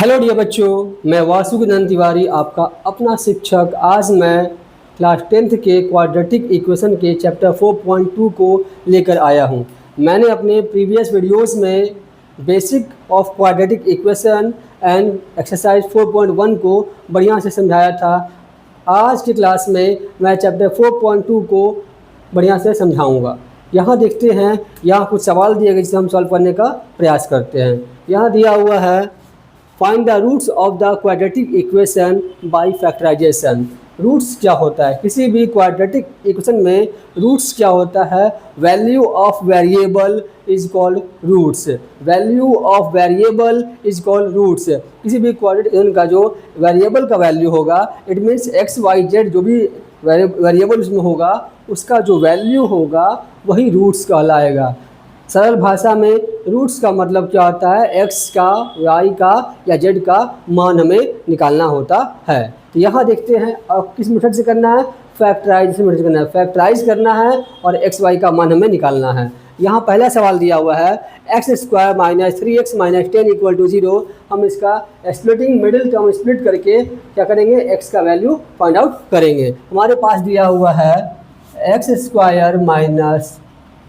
Hello dear बच्चों, मैं वासुदेव तिवारी आपका अपना शिक्षक। आज मैं क्लास 10th के क्वाड्रेटिक इक्वेशन के चैप्टर 4.2 को लेकर आया हूं। मैंने अपने प्रीवियस वीडियोस में basic of quadratic equation and exercise 4.1 को बढ़िया से समझाया था। आज की क्लास में मैं चैप्टर 4.2 को बढ़िया से समझाऊंगा। यहाँ देखते हैं, यहाँ कुछ सवाल दिए गए जिसे हम सॉल्व करने का प्रयास करते हैं। यहाँ दिया हुआ है find the roots of the quadratic equation by factorisation. Roots क्या होता है? किसी भी क्वाड्रेटिक इक्वेशन में रूट्स क्या होता है? Value of variable is called roots. Value of variable is called roots. किसी भी क्वाड्रेटिक इक्वेशन का जो वेरिएबल का वैल्यू होगा, it means x y z जो भी वेरिएबल उसमें होगा, उसका जो वैल्यू होगा वही रूट्स कहलाएगा। सरल भाषा में रूट्स का मतलब क्या होता है? एक्स का, वाई का या जेड का मान हमें निकालना होता है। तो यहाँ देखते हैं अब किस मेथड से करना है? फैक्टराइजेशन मेथड से करना है। फैक्टराइज करना है और एक्स वाई का मान हमें निकालना है। यहाँ पहला सवाल दिया हुआ है x square minus 3x minus 10 equal to 0। हम इसका स्प्लिटिंग मिडिल टर्म स्प्लिट करके क्या करेंगे? एक्स का वैल्यू फाइंड आउट करेंगे। हमारे पास दिया हुआ है x square minus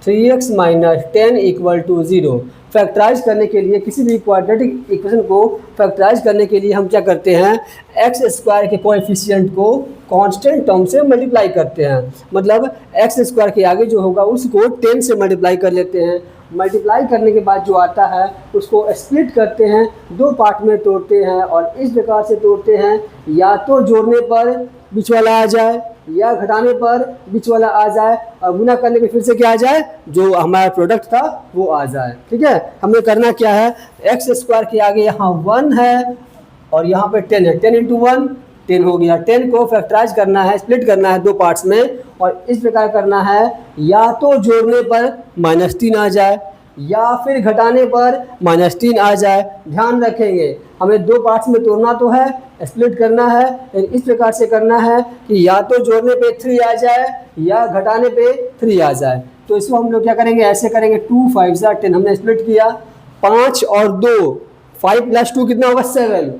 3x minus 10 equal to 0। Factorise करने के लिए, किसी भी क्वाड्रेटिक इक्वेशन को फैक्टराइज करने के लिए हम क्या करते हैं? एक्स स्क्वायर के कोएफिशिएंट को कांस्टेंट टर्म से मल्टीप्लाई करते हैं। मतलब एक्स स्क्वायर के आगे जो होगा उसको 10 से मल्टीप्लाई कर लेते हैं। मल्टीप्लाई करने के बाद जो आता है उसको स्प्लिट करते हैं, दो पार्ट में तोड़ते हैं और इस प्रकार से तोड़ते हैं, या तो जोड़ने पर बीच वाला आ जाए या घटाने पर बीच वाला आ जाए और गुना करने पे फिर से क्या आ जाए? जो हमारा प्रोडक्ट था वो आ जाए। ठीक है, हमें करना क्या है? एक्स स्क्वायर के आगे यहाँ 1 है और यहाँ पे 10 है। 10 इंटू 1 10 हो गया। 10 को फैक्टराइज करना है, स्प्लिट करना है दो पार्ट्स में और इस प्रकार करना है, या तो जोड़ने पर -3 आ जाए या फिर घटाने पर -3 आ जाए। ध्यान रखेंगे हमें दो पार्ट्स में तोड़ना तो है, स्प्लिट करना है, इस प्रकार से करना है कि या तो जोड़ने पे 3 आ जाए या घटाने पे 3 आ जाए। तो इसको हम लोग क्या करेंगे? ऐसे करेंगे 2 5 10। हमने स्प्लिट किया 5 और 2, 5 प्लस 2 कितना होगा? 7।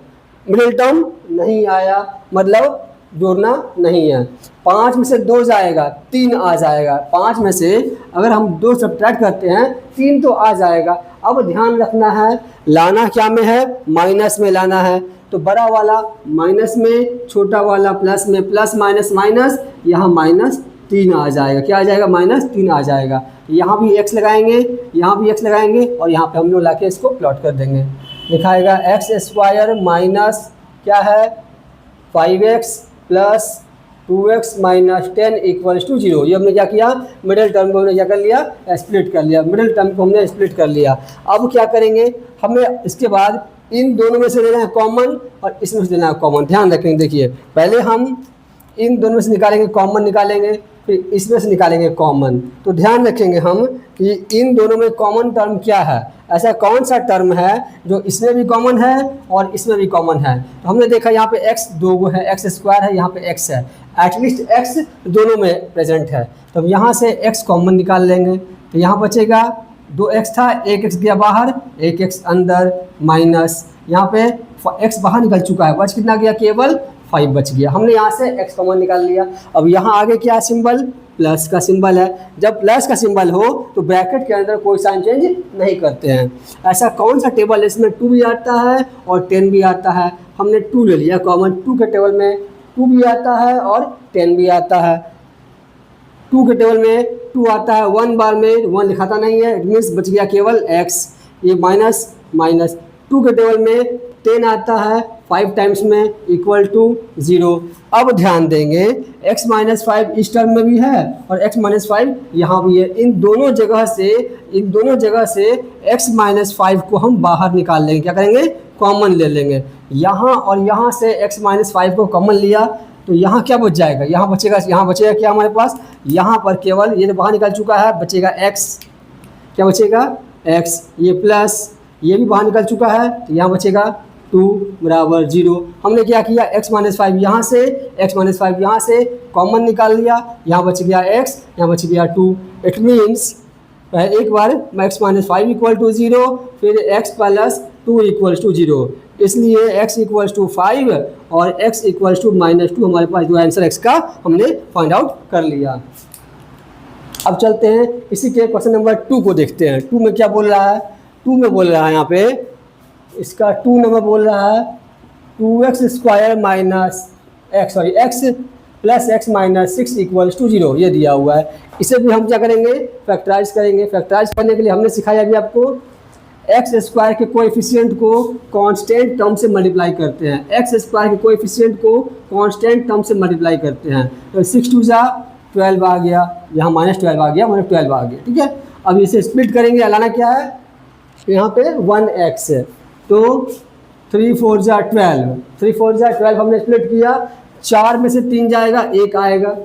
मिडिल टर्म नहीं आया, मतलब जोड़ना नहीं है। 5 में से 2 जाएगा, 3 आ जाएगा। 5 में से अगर हम 2 सब्ट्रैक्ट करते हैं 3 तो आ जाएगा। अब ध्यान रखना है, लाना क्या में है? माइनस में लाना है। तो बड़ा वाला माइनस में, छोटा वाला प्लस में, प्लस माइनस माइनस, यहाँ -3 आ जाएगा। क्या आ जाएगा? -3 आ जाएगा। यहाँ भी x लगाएंगे, यहाँ भी x लगाएंगे और यहाँ पे हम लोग लाके इसको प्लॉट कर देंगे। दिखाएगा एक्स स्क्वायर माइनस क्या है? 5x plus 2x minus 10 equals to 0। ये हमने क्या किया? मिडिल टर्म को हमने क्या कर लिया? स्प्लिट कर लिया। मिडिल टर्म को हमने स्प्लिट कर लिया। अब क्या करेंगे? हमें इसके बाद इन दोनों में से लेना है कॉमन और इसमें से लेना है कॉमन। ध्यान रखेंगे, देखिए पहले हम इन दोनों में से निकालेंगे कॉमन, निकालेंगे फिर इसमें से निकालेंगे कॉमन। तो ध्यान रखेंगे हम कि इन दोनों में कॉमन टर्म क्या है। ऐसा कौन सा टर्म है जो इसमें भी कॉमन है और इसमें भी कॉमन है? तो हमने देखा यहाँ पे x 2 है, एक्स स्क्वायर है, यहाँ पे x है। एटलीस्ट x दोनों में प्रेजेंट है। तो हम यहाँ से x कॉमन निकाल लेंगे। तो यहाँ बचेगा 2x था, 1x गया बाहर, 1x अंदर, माइनस यहाँ पे x बाहर निकल चुका है, बच कितना गया? केवल 5 बच गया। हमने यहाँ से x कॉमन निकाल लिया। अब यहाँ आगे क्या सिंबल? प्लस का सिंबल है। जब प्लस का सिंबल हो तो ब्रैकेट के अंदर कोई साइन चेंज नहीं करते हैं। ऐसा कौन सा टेबल है इसमें 2 भी आता है और 10 भी आता है? हमने 2 ले लिया कॉमन। 2 के टेबल में 2 भी आता है और 10 भी आता है। 2 के टेबल में 2 आता है, 1 बार में 1 लिखाता नहीं है, इट मीन्स बच गया केवल x। ये माइनस माइनस। 2 के टेबल में 10 आता है 5 टाइम्स में इक्वल टू 0। अब ध्यान देंगे x माइनस 5 इस टर्म में भी है और x माइनस 5 यहाँ भी है। इन दोनों जगह से x माइनस 5 को हम बाहर निकाल लेंगे। क्या करेंगे? कॉमन ले लेंगे। यहाँ और यहाँ से x माइनस 5 को कॉमन लिया तो यहाँ क्या बच जाएगा? यहाँ बचेगा क्या हमारे पास? यहाँ पर केवल ये तो बाहर निकल चुका है, बचेगा x। क्या बचेगा? x। ये प्लस ये भी बाहर निकल चुका है तो यहाँ बचेगा 2 बराबर 0। हमने क्या किया? x माइनस 5 यहाँ से, x माइनस 5 यहाँ से कॉमन निकाल लिया। यहाँ बच गया x, यहाँ बच गया 2। इट मीन्स एक बार x माइनस 5 इक्वल टू 0, फिर x प्लस 2 इक्वल्स टू 0। इसलिए x इक्वल्स टू 5 और x इक्वल्स टू -2 हमारे पास जो आंसर x का हमने फाइंड आउट कर लिया। अब चलते हैं इसी के क्वेश्चन नंबर 2 को देखते हैं। 2 में क्या बोल रहा है? 2 में बोल रहा है यहाँ पे इसका 2 नंबर बोल रहा है 2x² minus x plus x minus 6 equals to 0, ये दिया हुआ है। इसे भी हम क्या करेंगे? फैक्टराइज करेंगे। फैक्टराइज करने के लिए हमने सिखाया अभी आपको x² के कोएफिशिएंट को कांस्टेंट टर्म से मल्टीप्लाई करते हैं। x² के कोएफिशिएंट को कांस्टेंट टर्म से मल्टीप्लाई करते हैं। तो 6 2 जा 12 आ गया, यहाँ -12 आ गया, -12 आ गया। ठीक है, अब इसे स्प्लिट करेंगे। लाना क्या है? यहाँ पे 1x है, तो 3 4 जा 12, 3 4 जा 12 हमने स्प्लिट किया। 4 में से 3 जाएगा, 1 आएगा।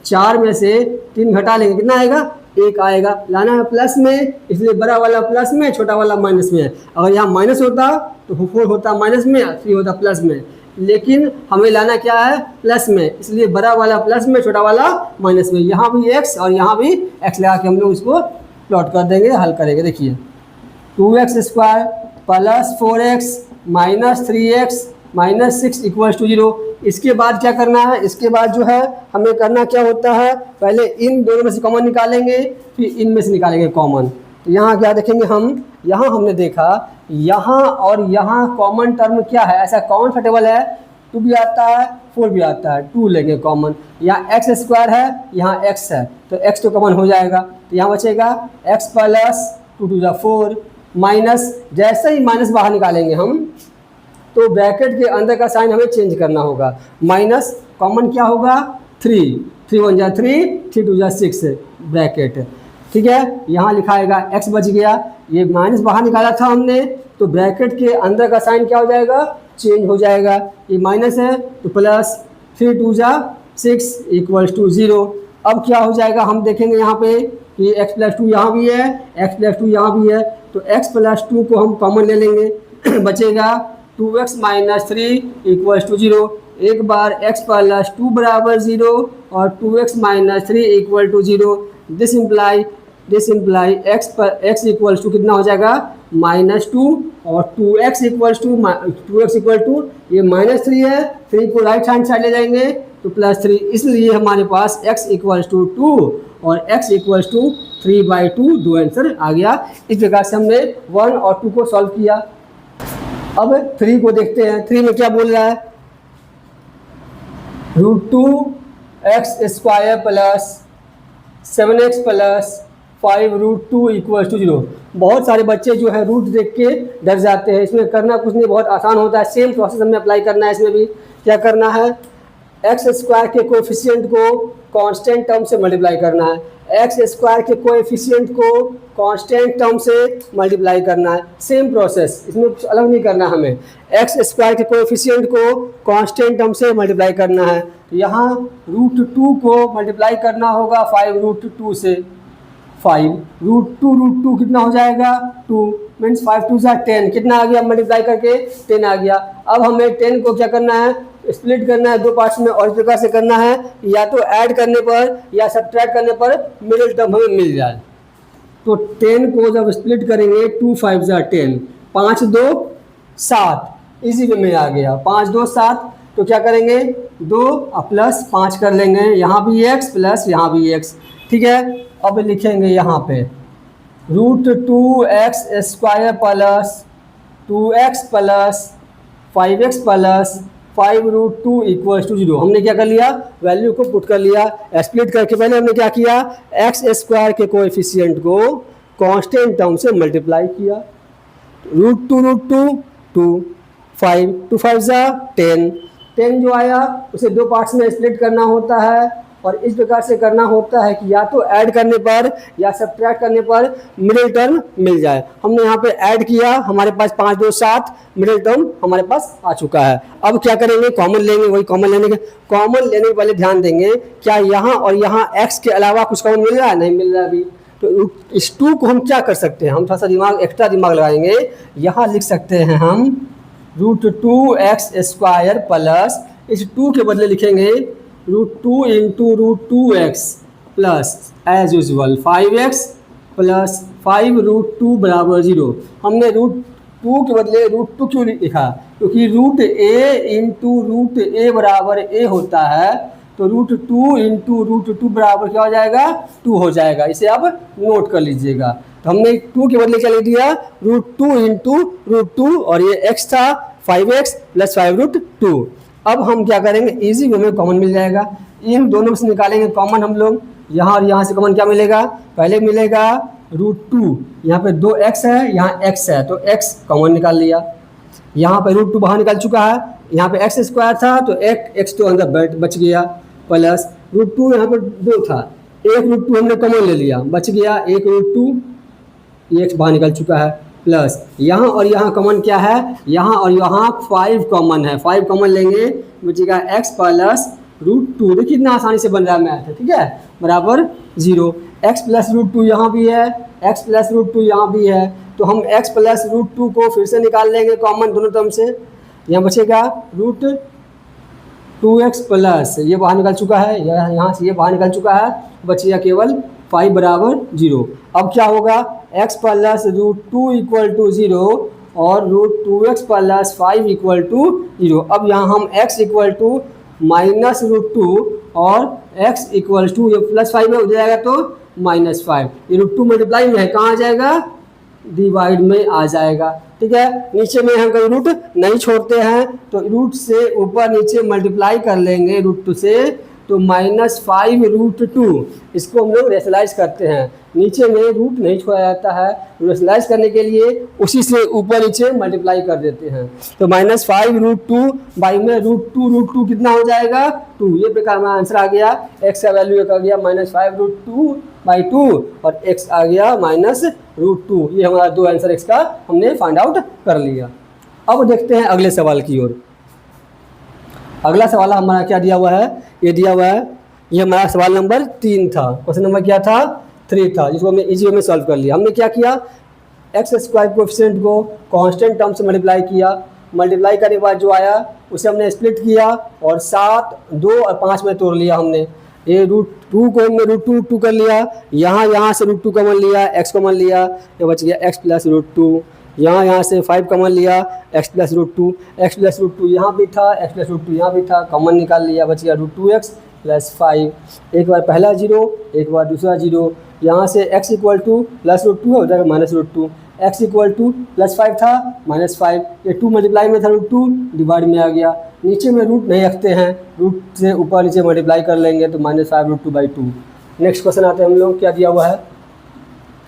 4 में से 3 घटा लेंगे, कितना आएगा? 1 आएगा। लाना है प्लस में, इसलिए बड़ा वाला प्लस में, छोटा वाला माइनस में। अगर यहाँ माइनस होता तो 4 होता माइनस में, 3 होता प्लस में, लेकिन हमें लाना क्या है? प्लस में, इसलिए बड़ा वाला प्लस में, छोटा वाला माइनस में। यहाँ भी x और यहाँ भी x लगा के हम लोग इसको प्लॉट कर देंगे, हल करेंगे। देखिए 2x² plus 4x minus 3x minus 6 equals to 0। इसके बाद क्या करना है? इसके बाद जो है हमें करना क्या होता है? पहले इन दोनों में से कॉमन निकालेंगे, फिर इन में से निकालेंगे कॉमन। तो यहाँ क्या देखेंगे हम? यहाँ हमने देखा यहाँ और यहाँ कॉमन टर्म क्या है? ऐसा कौन सा टेबल है? 2 भी आता है, 4 भी आता है। 2 लेंगे कॉमन। यहाँ x² है, यहाँ x है, तो x तो कॉमन हो जाएगा। तो यहाँ बचेगा x प्लस 2 2 जा 4 माइनस, जैसे ही माइनस बाहर निकालेंगे हम तो ब्रैकेट के अंदर का साइन हमें चेंज करना होगा। माइनस कॉमन क्या होगा? 3 3 1 जा 3 3 2 जा 6 ब्रैकेट। ठीक है, यहाँ लिखाएगा x बच गया। ये माइनस बाहर निकाला था हमने, तो ब्रैकेट के अंदर का साइन क्या हो जाएगा? चेंज हो जाएगा। ये माइनस है तो प्लस 3 2 जा 6 इक्वल्स टू 0। अब क्या हो जाएगा? हम देखेंगे यहाँ पे कि x प्लस 2 यहाँ भी है, x प्लस 2 यहाँ भी है, तो x प्लस 2 को हम कॉमन ले लेंगे। बचेगा 2x माइनस 3 इक्वल्स टू 0। एक बार x प्लस 2 बराबर 0 और 2x minus 3 equal to 0। This imply x equals to कितना हो जाएगा? -2 और 2x इक्वल टू ये -3 है, 3 को राइट हैंड साइड ले जाएंगे तो +3, इसलिए हमारे पास x इक्वल्स टू 2 और x इक्वल्स टू 3/2 दो आंसर आ गया। इस प्रकार से हमने 1 और 2 को सॉल्व किया। अब 3 को देखते हैं। 3 में क्या बोल रहा है? √2x² plus 7x plus 5√2 equals to 0। बहुत सारे बच्चे जो है रूट देख के डर जाते हैं। इसमें करना कुछ नहीं, बहुत आसान होता है। सेम प्रोसेस हमें अप्लाई करना है। इसमें भी क्या करना है? x² के कोएफिशिएंट को कांस्टेंट टर्म से मल्टीप्लाई करना है। x² के कोएफिशिएंट को कांस्टेंट टर्म से मल्टीप्लाई करना है। सेम प्रोसेस, इसमें कुछ अलग नहीं करना हमें। x² के कोएफिशिएंट को कांस्टेंट टर्म से मल्टीप्लाई करना है। यहाँ √2 को मल्टीप्लाई करना होगा 5√2 से। 5√2 कितना हो जाएगा? 2 मीन्स 5 2 जा 10, कितना आ गया? मल्टीप्लाई करके 10 आ गया। अब हमें 10 को क्या करना है? स्प्लिट करना है 2 पार्ट्स में, और इस प्रकार से करना है या तो ऐड करने पर या सब्ट्रैक्ट करने पर मिडिल टर्म हमें मिल जाए। तो 10 को जब स्प्लिट करेंगे 2 5 जा 10, 5 2 7, इसी में आ गया 5 2 7। तो क्या करेंगे? 2 प्लस 5 कर लेंगे, यहाँ भी x प्लस यहाँ भी x। ठीक है, अब लिखेंगे यहाँ पे √2x² plus 2x plus 5x plus 5√2 equals to 0। हमने क्या कर लिया? वैल्यू को पुट कर लिया। स्प्लिट करके पहले हमने क्या किया? x² के कोएफिशिएंट को कांस्टेंट टर्म से मल्टीप्लाई किया। √2 2 5 2 5 जा 10, 10 जो आया उसे 2 पार्ट्स में स्प्लिट करना होता है, और इस प्रकार से करना होता है कि या तो ऐड करने पर या सब्ट्रैक्ट करने पर मिडिल टर्म मिल जाए। हमने यहाँ पे ऐड किया, हमारे पास 5 2 7 मिडिल टर्म हमारे पास आ चुका है। अब क्या करेंगे? कॉमन लेंगे। वही कॉमन लेने के पहले ध्यान देंगे क्या यहाँ और यहाँ x के अलावा कुछ कॉमन मिल रहा है? नहीं मिल रहा अभी। तो इस 2 को हम क्या कर सकते हैं? हम थोड़ा सा एक्स्ट्रा दिमाग लगाएंगे। यहाँ लिख सकते हैं हम √2x² प्लस, इस 2 के बदले लिखेंगे √2 into √2x plus as usual 5x plus 5√2 बराबर 0। हमने √2 के बदले √2 क्यों लिखा? क्योंकि रूट ए इंटू रूट ए बराबर ए होता है, तो रूट 2 इंटू रूट 2 बराबर क्या हो जाएगा, 2 हो जाएगा। इसे आप नोट कर लीजिएगा। तो हमने 2 के बदले क्या लिख दिया, रूट 2 इंटू रूट 2, और ये x था 5x प्लस 5√2। अब हम क्या करेंगे, इजी वे में कॉमन मिल जाएगा, इन दोनों में से निकालेंगे कॉमन हम लोग। यहाँ और यहाँ से कॉमन क्या मिलेगा, पहले मिलेगा रूट 2, यहाँ पे 2x है, यहाँ x है, तो x कॉमन निकाल लिया। यहाँ पे रूट 2 बाहर निकल चुका है, यहाँ पे x स्क्वायर था तो x तो अंदर बच गया, प्लस रूट 2 यहाँ पे 2 था, एक रूट 2 हमने कॉमन ले लिया, बच गया एक रूट 2, x बाहर निकल चुका है, प्लस यहाँ और यहाँ कॉमन क्या है, यहाँ और यहाँ 5 कॉमन है, 5 कॉमन लेंगे बचेगा x प्लस रूट 2। देखिए इतना आसानी से बन रहा है मैथ, ठीक है, बराबर 0। x प्लस रूट 2 यहाँ भी है, x प्लस रूट 2 यहाँ भी है, तो हम x प्लस रूट 2 को फिर से निकाल लेंगे कॉमन दोनों टर्म से। यहाँ बचेगा रूट 2x प्लस, ये बाहर निकल चुका है, यहाँ से ये बाहर निकल चुका है, बचेगा केवल 5 बराबर 0। अब क्या होगा, x plus root 2 equal to 0 और root 2x plus 5 equal to 0। अब यहाँ हम x equal to minus root 2 और x इक्वल टू, ये प्लस 5 में हो जाएगा तो -5, ये रूट 2 मल्टीप्लाई में है, कहाँ आ जाएगा, डिवाइड में आ जाएगा, ठीक है। नीचे में हम कभी रूट नहीं छोड़ते हैं, तो रूट से ऊपर नीचे मल्टीप्लाई कर लेंगे रूट 2 से, तो -5√2, इसको हम लोग रेशनलाइज करते हैं। नीचे में रूट नहीं छोड़ा जाता है, रेशनलाइज करने के लिए उसी से ऊपर नीचे मल्टीप्लाई कर देते हैं, तो -5√2 बाई में रूट 2 कितना हो जाएगा, 2। ये प्रकार हमारा आंसर आ गया, x का वैल्यू एक आ गया -5√2/2 और x आ गया -√2। ये हमारा 2 आंसर x का हमने फाइंड आउट कर लिया। अब देखते हैं अगले सवाल की ओर। अगला सवाल हमारा क्या दिया हुआ है, ये दिया हुआ है, ये हमारा सवाल नंबर 3 था, क्वेश्चन नंबर क्या था, 3 था, जिसको हमने इजी वे में सॉल्व कर लिया। हमने क्या किया, एक्स स्क्वायर कोएफिशिएंट को कांस्टेंट टर्म से मल्टीप्लाई किया, मल्टीप्लाई करने के बाद जो आया उसे हमने स्प्लिट किया और 7, 2 और 5 में तोड़ लिया हमने। ये रूट 2 को हमने रूट 2 कर लिया, यहाँ से रूट 2 कॉमन लिया, x कॉमन लिया, ये बच गया x प्लस रूट 2। यहाँ से 5 कॉमन लिया, x प्लस रूट 2 यहाँ भी था, x प्लस रूट 2 यहाँ भी था, कॉमन निकाल लिया, बच गया रूट 2x प्लस 5। एक बार पहला 0, एक बार दूसरा 0, यहाँ से x equal to plus root 2 हो जाएगा -√2, x इक्वल टू प्लस 5 था -5, ये 2 मल्टीप्लाई में था रूट 2, डिवाइड में आ गया। नीचे में रूट नहीं रखते हैं, रूट से ऊपर नीचे मल्टीप्लाई कर लेंगे तो -5√2/2। नेक्स्ट क्वेश्चन आते हैं हम लोग, क्या दिया हुआ है,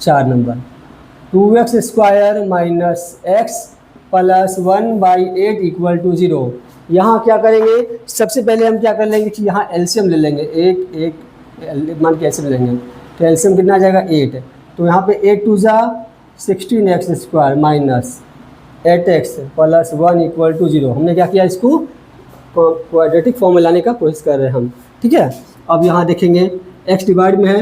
4 number, 2x square minus x plus 1/8 equal to 0। यहाँ क्या करेंगे, सबसे पहले हम क्या कर लेंगे कि यहाँ एलसीएम ले लेंगे, एक मान के एलसीएम लेंगे, तो एलसीएम कितना आ जाएगा 8, तो यहाँ पे 8 2 जा 16x square minus 8x plus 1 equal to 0। हमने क्या किया, इसको क्वाड्रेटिक फॉर्म में लाने का कोशिश कर रहे हैं हम, ठीक है। अब यहाँ देखेंगे x डिवाइड में है,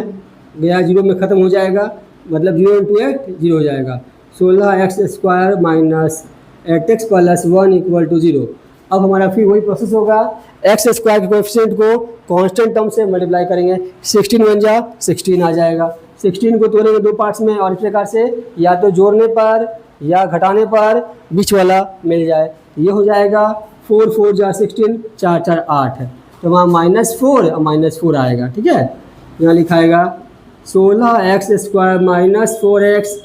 गया 0 में ख़त्म हो जाएगा, मतलब 0 × 8 0 हो जाएगा, 16x square minus 8x plus 1 equal to 0। अब हमारा फिर वही प्रोसेस होगा, x स्क्वायर के कोएफिशिएंट को कांस्टेंट टर्म से मल्टीप्लाई करेंगे, 16 1 जा 16 आ जाएगा, 16 को तोड़ेंगे 2 पार्ट्स में और इस प्रकार से या तो जोड़ने पर या घटाने पर बीच वाला मिल जाए, ये हो जाएगा 4 4 जा 16, 4 4 8, तो वहाँ -4 और -4 आएगा, ठीक है। यहाँ लिखाएगा 16x square minus 4x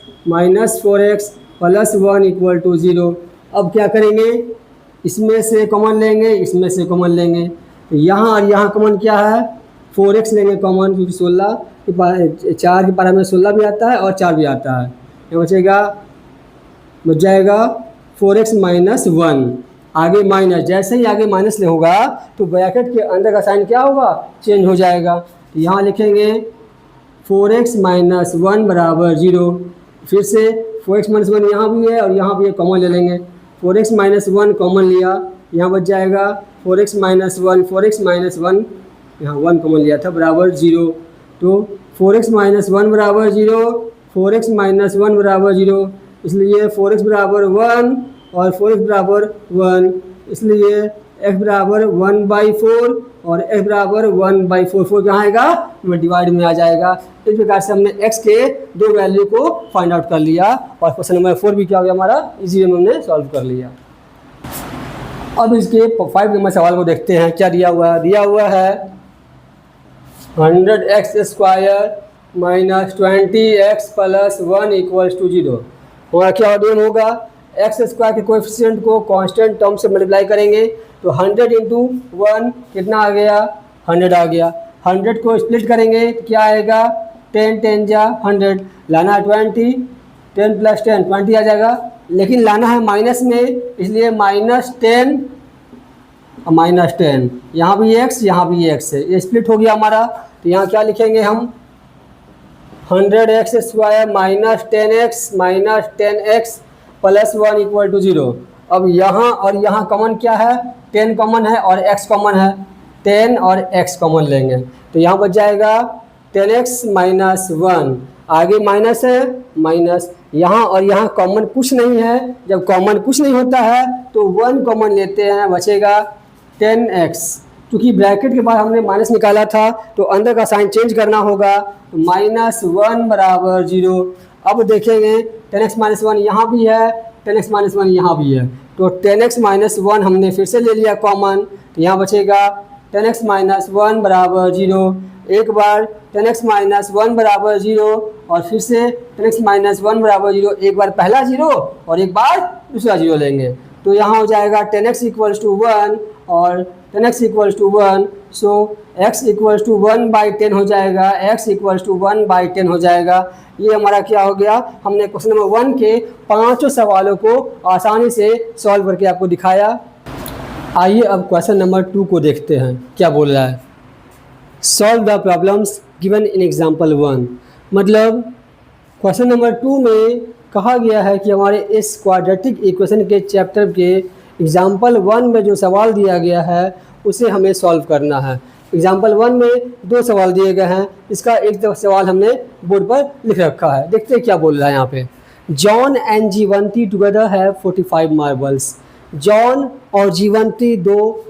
plus 1 equal to 0। अब क्या करेंगे, इसमें से कॉमन लेंगे, इसमें से कॉमन लेंगे, तो यहाँ और यहाँ कॉमन क्या है, 4x लेंगे कॉमन, क्योंकि 16 के 4 के पारा में 16 भी आता है और 4 भी आता है, ये बच जाएगा 4x माइनस 1, आगे माइनस, जैसे ही आगे माइनस ले होगा तो ब्रैकेट के अंदर का साइन क्या होगा, चेंज हो जाएगा। तो यहाँ लिखेंगे 4x माइनस 1 बराबर 0, फिर से 4x माइनस 1 यहाँ भी है और यहाँ भी कॉमन ले लेंगे, 4x माइनस 1 कॉमन लिया, यहाँ बच जाएगा 4x माइनस 1, यहाँ 1 कॉमन लिया था बराबर 0, तो 4x माइनस 1 बराबर 0, 4x माइनस 1 बराबर 0, इसलिए 4x बराबर 1 और 4x बराबर 1, इसलिए x बराबर 1/4 और x बराबर 1/4, 4 कहाँ आएगा, डिवाइड में आ जाएगा। इस प्रकार से हमने x के 2 वैल्यू को फाइंड आउट कर लिया और क्वेश्चन नंबर 4 भी क्या हो गया हमारा, इजी वे में हमने सॉल्व कर लिया। अब इसके 5 नंबर सवाल को देखते हैं। क्या दिया हुआ है? दिया हुआ है 100x² minus 20x plus 1 equals to 0। हमारा क्या नियम होगा? x² के कोएफिशिएंट को कांस्टेंट टर्म से मल्टीप्लाई करेंगे तो 100 इंटू 1 कितना आ गया? 100 आ गया। 100 को स्प्लिट करेंगे तो क्या आएगा? 10 10 जा 100, लाना है 20, 10 प्लस 10 20 आ जाएगा, लेकिन लाना है माइनस में, इसलिए -10 और -10, यहाँ भी x यहाँ भी x है, ये स्प्लिट हो गया हमारा। तो यहाँ क्या लिखेंगे हम? 100x² minus 10x plus 1 equal to 0। अब यहाँ और यहाँ कॉमन क्या है? 10 कॉमन है और x कॉमन है, 10 और x कॉमन लेंगे तो यहाँ बच जाएगा 10x माइनस 1, आगे माइनस है माइनस, यहाँ और यहाँ कॉमन कुछ नहीं है। जब कॉमन कुछ नहीं होता है तो 1 कॉमन लेते हैं, बचेगा 10x। क्योंकि ब्रैकेट के बाद हमने माइनस निकाला था तो अंदर का साइन चेंज करना होगा, तो -1 बराबर 0। अब देखेंगे 10x माइनस 1 यहाँ भी है, 10x माइनस 1 यहाँ भी है, तो 10x माइनस 1 हमने फिर से ले लिया कॉमन, तो यहाँ बचेगा 10x माइनस 1 बराबर 0। एक बार 10x माइनस 1 बराबर 0 और फिर से 10x माइनस 1 बराबर 0, एक बार पहला 0 और एक बार दूसरा 0 लेंगे, तो यहाँ हो जाएगा 10x इक्वल्स टू 1 और 10x equals to 1, so x equals to 1/10 हो जाएगा, x इक्वल्स टू 1/10 हो जाएगा। ये हमारा क्या हो गया? हमने क्वेश्चन नंबर 1 के 5 सवालों को आसानी से सॉल्व करके आपको दिखाया। आइए अब क्वेश्चन नंबर 2 को देखते हैं, क्या बोल रहा है। Solve the problems given in example 1। मतलब क्वेश्चन नंबर 2 में कहा गया है कि हमारे इस क्वाड्रेटिक इक्वेशन के चैप्टर के एग्जाम्पल 1 में जो सवाल दिया गया है उसे हमें सॉल्व करना है। एग्जाम्पल 1 में 2 सवाल दिए गए हैं, इसका एक सवाल हमने बोर्ड पर लिख रखा है। देखते हैं क्या बोल रहा है यहाँ पे। John and Jivanti together have 45 marbles. John और जीवंती दो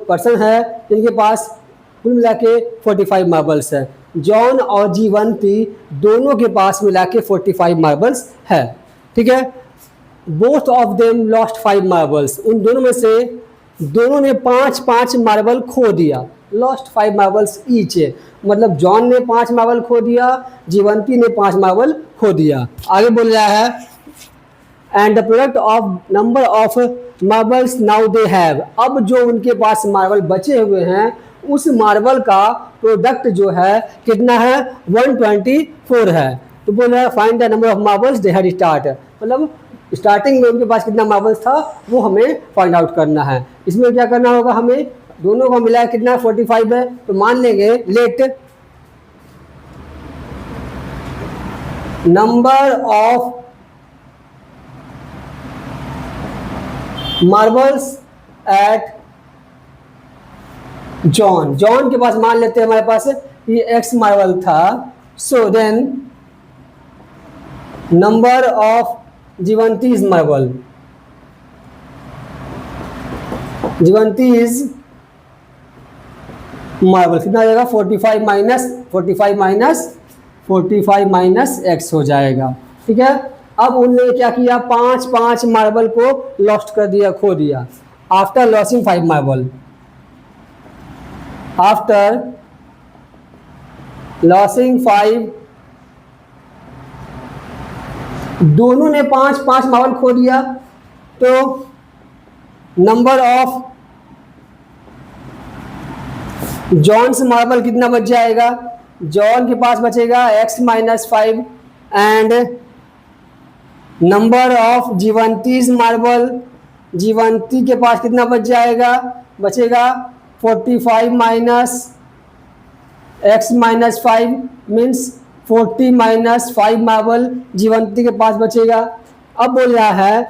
पर्सन है जिनके पास कुल मिला के 45 मार्बल्स है। जॉन और जीवंती दोनों के पास मिला के 45 मार्बल्स है, ठीक है। Both of them lost 5 marbles. उन दोनों में से दोनों ने 5 मार्बल खो दिया। लॉस्ट 5 मार्बल्स ईच है, मतलब जॉन ने 5 मार्बल खो दिया, जीवंती ने 5 मार्बल खो दिया। आगे बोल रहा है and the product of number of marbles now they have. अब जो उनके पास मार्बल बचे हुए हैं उस मार्बल का प्रोडक्ट जो है कितना है? 124 है। तो बोल रहा है find the number of marbles they had start, मतलब स्टार्टिंग में उनके पास कितना मार्बल्स था वो हमें फाइंड आउट करना है। इसमें क्या करना होगा? हमें दोनों को मिला कितना 45 है, तो मान लेंगे let number of marbles at John. John के पास मान लेते हैं हमारे पास ये x मार्बल था, so then number of Jivanti's marble, Jivanti's marble कितना आ जाएगा? 45 माइनस x हो जाएगा, ठीक है। अब उन्होंने क्या किया? 5 मार्बल को लॉस्ट कर दिया, खो दिया। After losing 5 marble, after losing 5, दोनों ने 5 मार्बल खो दिया, तो नंबर ऑफ जॉन्स मार्बल कितना बच जाएगा? जॉन के पास बचेगा x minus 5 and number of Jivanti's marble, Jivanti के पास कितना बच जाएगा? बचेगा 45 minus x minus 5 means 40 minus 5 marble Jivanti के पास बचेगा। अब बोल रहा है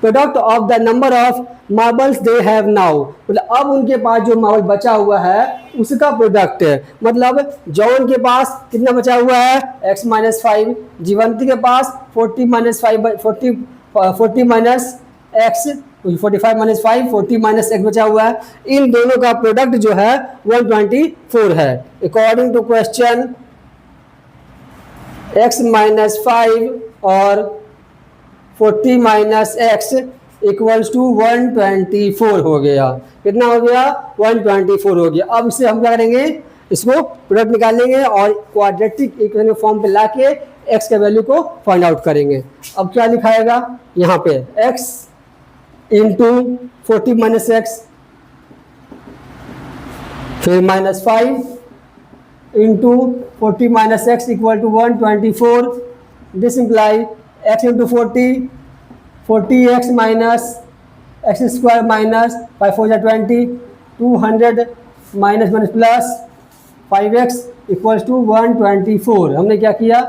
product of the number of marbles they have now, मतलब अब उनके पास जो मार्बल बचा हुआ है उसका प्रोडक्ट है। मतलब जॉन के पास कितना बचा हुआ है? x माइनस 5, जीवंती के पास 40 minus 5 40 minus x, 45 minus 5 40 minus x बचा हुआ है। इन दोनों का प्रोडक्ट जो है 124 है। According to question x minus 5 और 40 माइनस x इक्वल्स टू 124 हो गया। कितना हो गया? 124 हो गया। अब इससे हम क्या करेंगे, इसको प्रोडक्ट निकालेंगे और क्वाड्रेटिक इक्वेशन के फॉर्म पे लाके x के वैल्यू को फाइंड आउट करेंगे। अब क्या लिखाएगा यहाँ पे, x इंटू 40 माइनस एक्स, फिर -5 into 40 minus x equal to 124। This imply x into 40x minus x square minus 5 4 20, 200 minus minus plus 5x equals to 124। हमने क्या किया,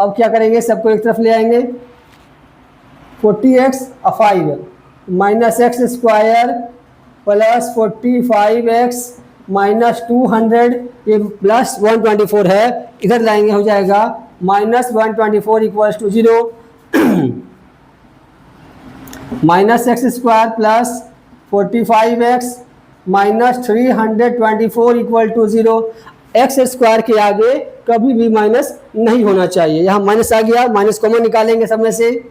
अब क्या करेंगे, सबको एक तरफ ले आएंगे। 40x और 5 minus x square plus 45x minus 200, ये प्लस 124 है, इधर लाएंगे हो जाएगा minus 124 equals to 0। Minus x square plus 45x minus 324 equal to 0। X square के आगे कभी भी माइनस नहीं होना चाहिए। यहाँ माइनस आ गया, माइनस कॉमन निकालेंगे सब में से,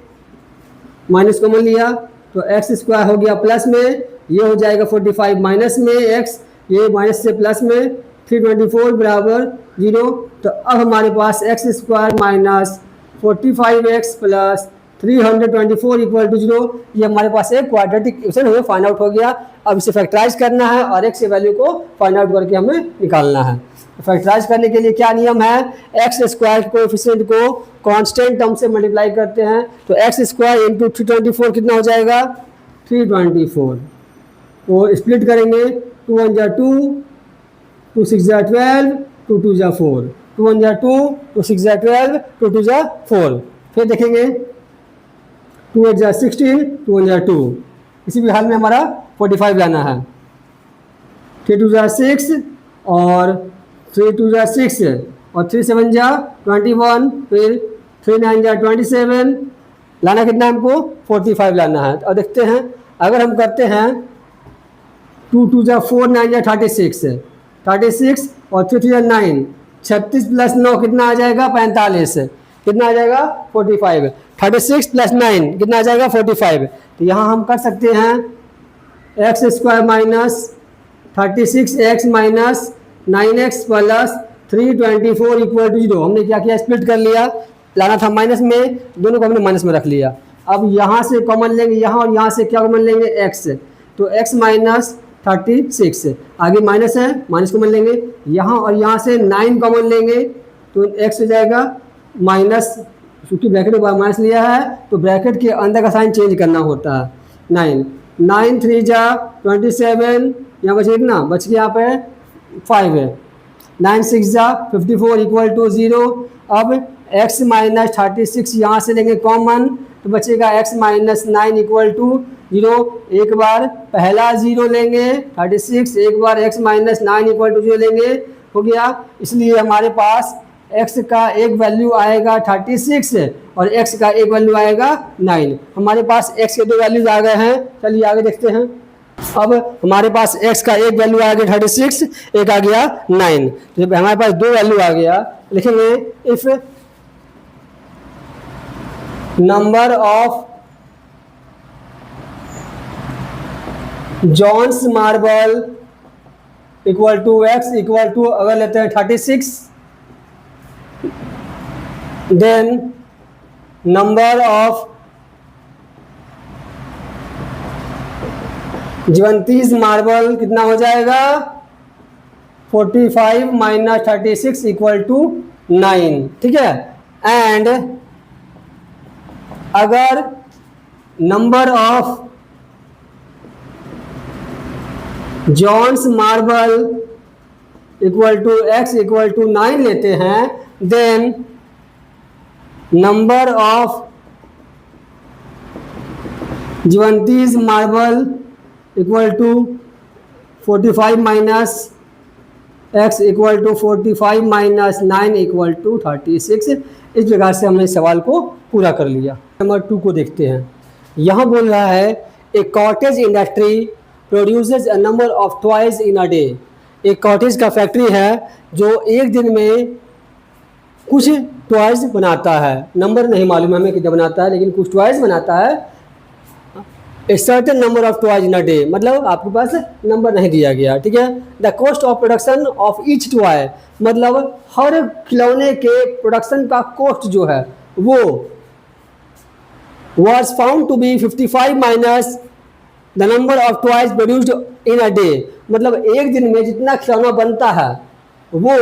माइनस कॉमन लिया तो एक्स स्क्वायर हो गया प्लस में, ये हो जाएगा 45 माइनस में एक्स, ये माइनस से प्लस में 324 बराबर 0। तो अब हमारे पास x square minus 45x plus 324 equal to 0, ये हमारे पास एक क्वाड्रेटिक इक्वेशन हमें फाइंड आउट हो गया। अब इसे फैक्टराइज करना है और x के वैल्यू को फाइंड आउट करके हमें निकालना है। फैक्टराइज करने के लिए क्या नियम है, एक्स स्क्वायर के कोएफिशिएंट को कांस्टेंट टर्म से मल्टीप्लाई करते हैं। तो एक्स स्क्वायर इंटू 324 कितना हो जाएगा, 324 को स्प्लिट करेंगे, 2 1 जा 2, 2 6 जा 12, 2 2 जा 4, 2 1 जा 2, 2 6 जा 12, 2 2 जा 4। फिर देखेंगे 2 8 जा 16, 2 1 जा 2। इसी भी हाल में हमारा 45 लाना है। 3 2 जा 6 और 3 2 जा 6 और 3 7 जा 21, फिर 3 9 जा 27, लाना कितना हमको 45 लाना है। और देखते हैं अगर हम करते हैं 2 2 जा 4 9 जा 36 और 3 3 जा 9, 36 प्लस 9 कितना आ जाएगा 45, कितना आ जाएगा 45। 36 प्लस 9 कितना आ जाएगा 45। तो यहाँ हम कर सकते हैं x square minus 36x minus 9x plus 324 equal to 0। हमने क्या किया, स्प्लिट कर लिया, लाना था माइनस में, दोनों को हमने माइनस में रख लिया। अब यहाँ से कॉमन लेंगे, यहाँ और यहाँ से क्या कॉमन लेंगे, x, तो x माइनस 36, आगे माइनस है, माइनस कॉमन लेंगे, यहाँ और यहाँ से 9 कॉमन लेंगे तो x हो जाएगा माइनस, क्योंकि ब्रैकेट के बाद माइनस लिया है तो ब्रैकेट के अंदर का साइन चेंज करना होता है। 9 3 जा 27, यहाँ बचे कितना, बच गया यहाँ पे 5 है, 9 6 जा 54 इक्वल टू 0। अब x माइनस 36 यहाँ से लेंगे कॉमन तो बचेगा x माइनस 9 इक्वल टू 0। एक बार पहला 0 लेंगे 36, एक बार x माइनस 9 इक्वल टू 0 लेंगे, हो गया। इसलिए हमारे पास x का एक वैल्यू आएगा 36 और x का एक वैल्यू आएगा 9। हमारे पास x के दो वैल्यूज आ गए हैं, चलिए आगे देखते हैं। अब हमारे पास x का एक वैल्यू आ गया 36, एक आ गया 9, तो जब हमारे पास दो वैल्यू आ गया, लिखेंगे if number of John's marble equal to x equal to, अगर लेते हैं 36, then number of Jivanti's marble कितना हो जाएगा 45 माइनस 36 इक्वल टू 9, ठीक है। एंड अगर number of John's marble equal to x equal to 9 लेते हैं, then number of Jivanti's marble equal to 45 minus x equal to 45 minus 9 equal to 36। इस प्रकार से हमने सवाल को पूरा कर लिया। नंबर 2 को देखते हैं। यहाँ बोल रहा है a cottage industry produces a number of toys in a day. एक कॉटेज का फैक्ट्री है जो एक दिन में कुछ टॉयज बनाता है, नंबर नहीं मालूम हमें कितना बनाता है, लेकिन कुछ टॉयज बनाता है। ए certain number of toys in a day, मतलब आपके पास नंबर नहीं दिया गया, ठीक है। The cost of production of each toy, मतलब हर खिलौने के प्रोडक्शन का कॉस्ट जो है वो was found to be 55 minus the number of toys produced in a day, मतलब एक दिन में जितना खिलौना बनता है वो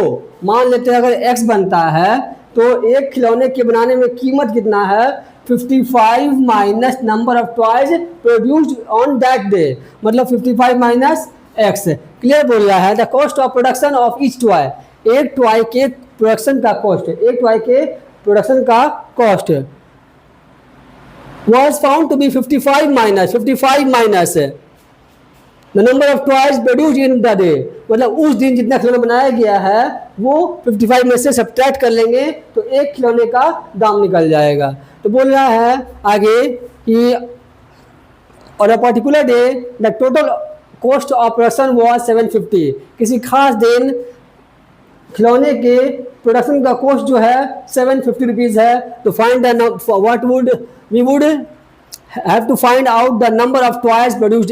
मान लेते हैं अगर x बनता है तो एक खिलौने के बनाने में कीमत कितना है 55 minus number of toys produced on that day, मतलब 55 माइनस x। क्लियर बोल रहा है the cost of production of each toy, एक टॉय के प्रोडक्शन का कॉस्ट, एक टॉय के प्रोडक्शन का cost was found to be 55 minus the number of toys produced in the day, मतलब उस दिन जितना खिलौना बनाया गया है वो 55 में से सब्ट्रैक्ट कर लेंगे तो एक खिलौने का दाम निकल जाएगा। तो बोल रहा है आगे कि और a particular day the total cost of production was 750, किसी खास दिन खिलौने के प्रोडक्शन का कॉस्ट जो है 750 रुपीज़ है। तो find the what would we would have to find out the number of toys produced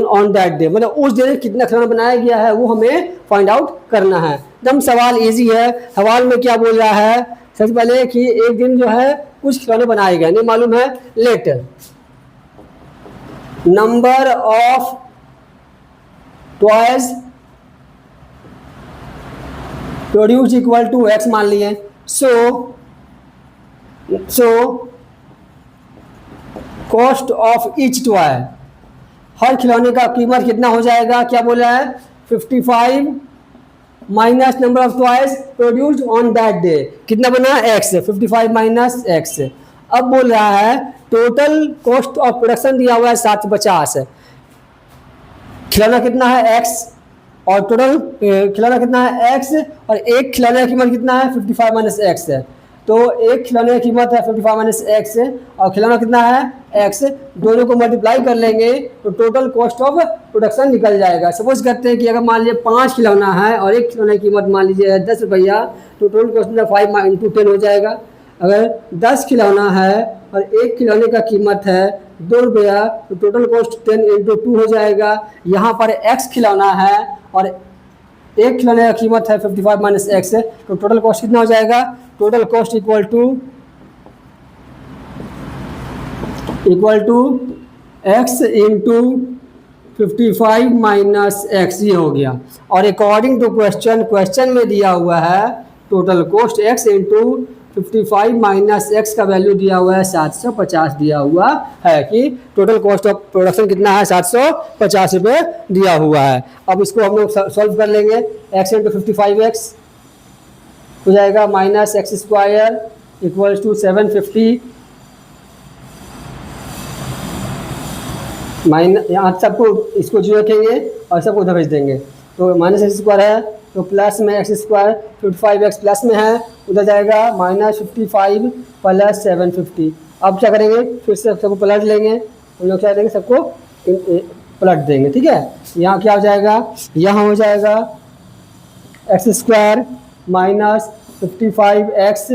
on that day, मतलब उस दिन कितना खिलौना बनाया गया है वो हमें फाइंड आउट करना है। एकदम सवाल इजी है। सवाल में क्या बोल रहा है, सबसे पहले कि एक दिन जो है कुछ खिलौने बनाए गए, नहीं मालूम है, let number of toys produce equal to x मान लिए। So cost of each toy, हर खिलौने का कीमत कितना हो जाएगा, क्या बोला है 55 minus number of toys produced on that day, कितना बना x, 55 माइनस x। अब बोल रहा है टोटल कॉस्ट ऑफ प्रोडक्शन दिया हुआ है 750, खिलौना कितना है x और टोटल खिलौना कितना है x और एक खिलौने की कीमत कितना है 55 माइनस x है। तो एक खिलौने की कीमत है 55 माइनस x और खिलौना कितना है x, दोनों को मल्टीप्लाई कर लेंगे तो टोटल कॉस्ट ऑफ प्रोडक्शन निकल जाएगा। सपोज करते हैं कि अगर मान लीजिए 5 खिलौना है और एक खिलौने की कीमत मान लीजिए 10 रुपया, तो टोटल कॉस्ट में 5 इंटू 10 हो जाएगा। अगर 10 खिलौना है और एक खिलौने का कीमत है 2 रुपया तो टोटल कॉस्ट 10 इंटू 2 हो जाएगा। यहाँ पर x खिलौना है और एक खिलौने का कीमत है 55 माइनस x, तो टोटल कॉस्ट कितना हो जाएगा, total cost equal to x into 55 minus x, ये हो गया। और अकॉर्डिंग टू क्वेश्चन में दिया हुआ है total cost x into 55 minus x का वैल्यू दिया हुआ है 750 दिया हुआ है, कि टोटल कॉस्ट ऑफ प्रोडक्शन कितना है 750 रुपये दिया हुआ है। अब इसको हम लोग सॉल्व कर लेंगे, x इंटू 55x हो जाएगा minus x square equals to 750 minus, यहाँ सबको इसको जीरो रखेंगे और सबको उधर भेज देंगे, तो माइनस एक्स स्क्वायर है तो प्लस में एक्स स्क्वायर 55x प्लस में है उधर जाएगा माइनस 55 प्लस 750। अब क्या करेंगे, फिर से सबको पलट लेंगे, उन लोग क्या करेंगे सबको पलट देंगे, ठीक है। यहाँ क्या हो जाएगा, यहाँ हो जाएगा x square minus 55x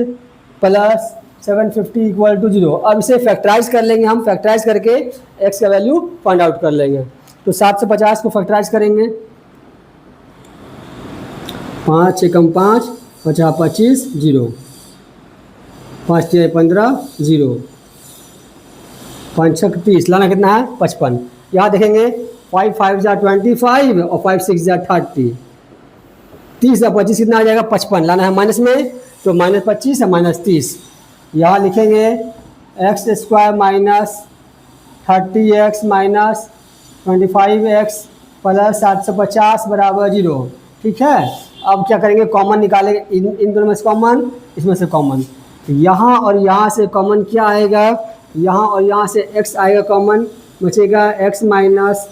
plus 750 equal to 0। अब इसे फैक्टराइज कर लेंगे, हम फैक्टराइज करके x का वैल्यू फाइंड आउट कर लेंगे। तो 750 को फैक्टराइज करेंगे, 5 एकम 5 50 25 0, 5 3 15 0, 5 6 30, लाना कितना है 55। यहाँ देखेंगे 5 5 जा 25 और 5 6 जा 30, 30 और 25 कितना आ जाएगा 55, लाना है माइनस में तो माइनस 25 है माइनस 30। यहाँ लिखेंगे x square minus 30x minus 25x plus 750 बराबर 0, ठीक है। अब क्या करेंगे, कॉमन निकालेंगे, इन दोनों में से कॉमन, इसमें से कॉमन, तो यहाँ और यहाँ से कॉमन क्या आएगा, यहाँ और यहाँ से x आएगा कॉमन, बचेगा x माइनस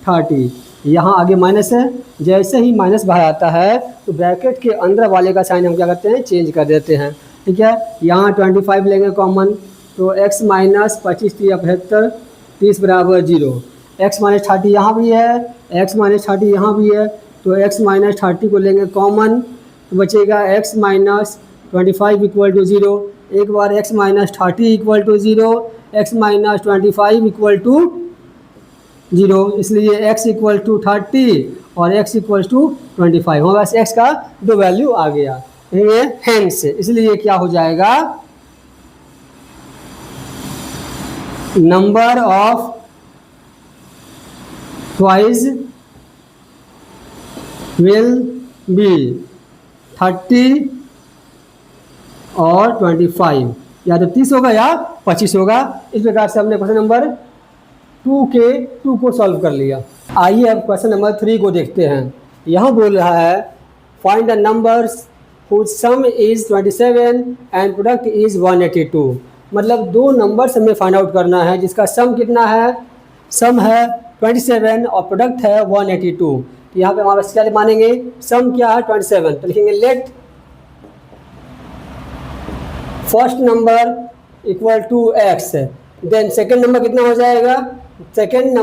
30। यहाँ आगे माइनस है, जैसे ही माइनस बाहर आता है तो ब्रैकेट के अंदर वाले का साइन हम क्या करते हैं, चेंज कर देते हैं, ठीक है। यहाँ 25 लेंगे कॉमन, तो x माइनस 25 75 30 बराबर 0, x माइनस 30 यहाँ भी है, x माइनस 30 यहाँ भी है, तो x माइनस 30 को लेंगे कॉमन तो बचेगा x माइनस 25 इक्वल टू 0। एक बार x minus 30 equal to 0, x minus 25 equal to 0, इसलिए x इक्वल टू 30 और x इक्वल टू 25। हमारे पास x का दो वैल्यू आ गया, ये हेंस, इसलिए क्या हो जाएगा, number of twice will be 30 और 25, या तो 30 होगा या 25 होगा। इस प्रकार से हमने क्वेश्चन नंबर 2 को सॉल्व कर लिया। आइए अब क्वेश्चन नंबर 3 को देखते हैं। यहाँ बोल रहा है find the numbers whose sum is 27 and product is 182। मतलब दो नंबर्स हमें फाइंड आउट करना है जिसका सम कितना है, सम है 27 और प्रोडक्ट है 182। तो यहाँ पे हमारे पास क्या मानेंगे, सम क्या है 27, तो लिखेंगे let first number equal to x, then second number कितना हो जाएगा, सेकेंड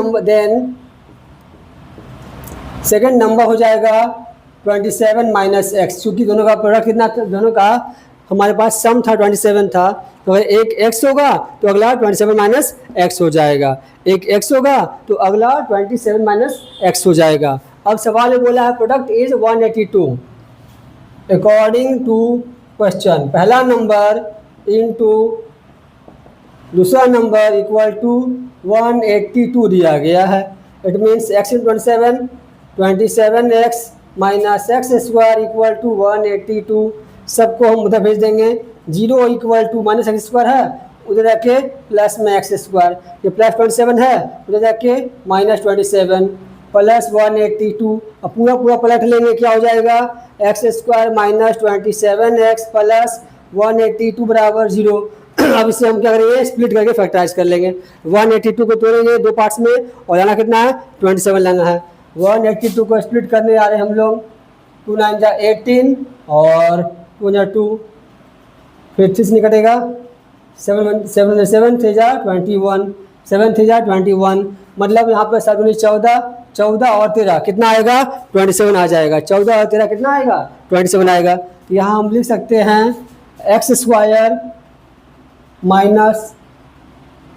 नंबर हो जाएगा 27 माइनस एक्स, क्योंकि दोनों का प्रोडक्ट कितना, दोनों का हमारे पास सम था 27 था, तो अगर एक x होगा तो अगला 27 माइनस एक्स हो जाएगा, एक x होगा तो अगला 27 माइनस एक्स हो जाएगा। अब सवाल में बोला है product is 182 according to question, पहला नंबर इनटू दूसरा नंबर इक्वल टू 182 दिया गया है। It means x in 27x minus x square equal to 182, सबको हम उधर भेज देंगे, 0 equal to minus x square है उधर जाके प्लस में एक्स स्क्वायर, ये प्लस 27 है उधर जाके माइनस 27 प्लस 182, अब पूरा पलट लेंगे, क्या हो जाएगा x square minus 27x plus 182 बराबर 0। अब इसे हम क्या करेंगे, स्प्लिट करके फैक्टराइज कर लेंगे, 182 को तोड़ेंगे दो पार्ट्स में और लाना कितना है 27 लाना है। 182 को स्प्लिट करने आ रहे हैं हम लोग, 2 9 जा 18 और 2 जा 2, फिर 3 से निकटेगा 7 3 जा 21, 7 3 जा 21, मतलब यहाँ पर 7 14 और 13 कितना आएगा 27 आ जाएगा, 14 और 13 कितना आएगा 27 आएगा। तो यहाँ हम लिख सकते हैं x square minus